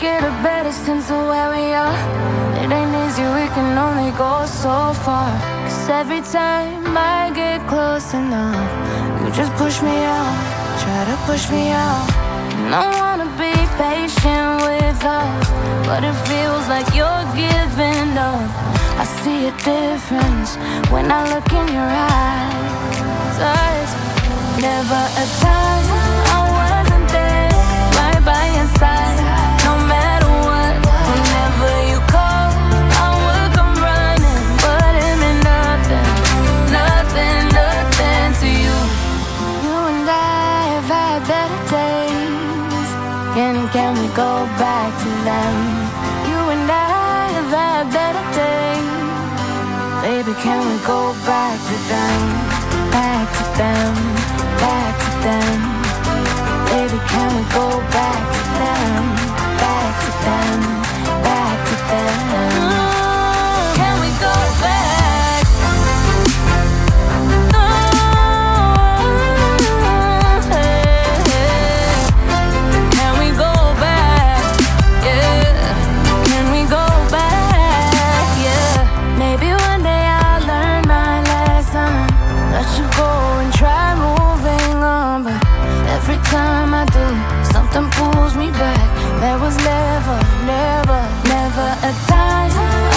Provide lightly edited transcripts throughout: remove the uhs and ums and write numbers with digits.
get a better sense of where we are. It ain't easy, we can only go so far. Cause every time I get close enough, you just push me out, try to push me out. And I wanna be patient with us, but it feels like you're giving up. I see a difference when I look in your eyes. Never a time I wasn't there, right by your side. No matter what, whenever you call, I would come running. But it meant nothing, nothing, nothing to you. You and I have had better days, can we go back to them? You and I have had better days, baby, can we go back to them? Back to them, back to them. Baby, can we go back to them? Back to them, back to them. Can we go back? Can we go back? Yeah. Can we go back? Yeah. Maybe one day I'll learn my lesson, let you go and try moving on. But every time I do, something pulls me back. There was never, never, never a time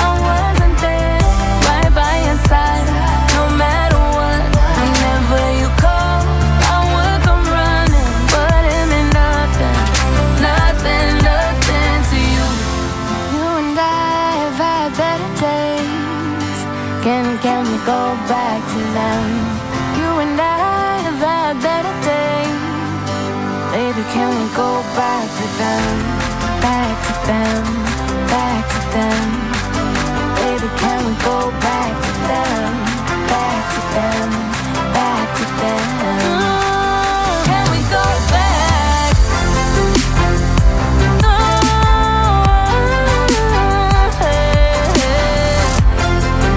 I wasn't there, right by your side. No matter what, whenever you call, I would come running. But it meant nothing, nothing, nothing to you. You and I have had better days, can we go back to them? You and I have had better days, baby, can we go back to them? Back to them, back to them. Baby, can we go back to them? Back to them, back to them. Can we go back?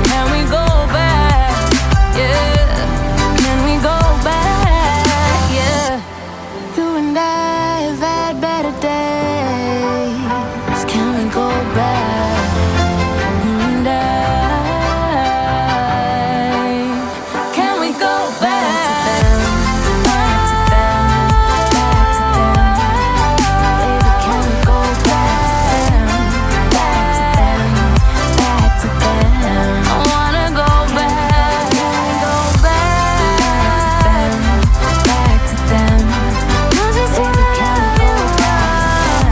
Can we go back? Yeah. Can we go back? Yeah. You and I have had better days. Can we go back? You and I. Can we go back? Back to them, back to them. Baby, can we go back to them? Back to them, back to them. I wanna go back. Can we go back? Back to them, back to them. You just see the chemical run.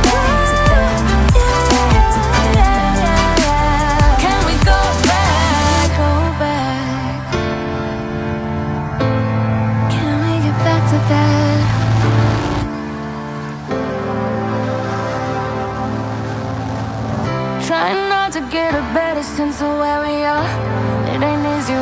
Back to them, back to them. Can we go back? Go back. Can we get back to that? Trying not to get a better sense of where we are. It ain't easy.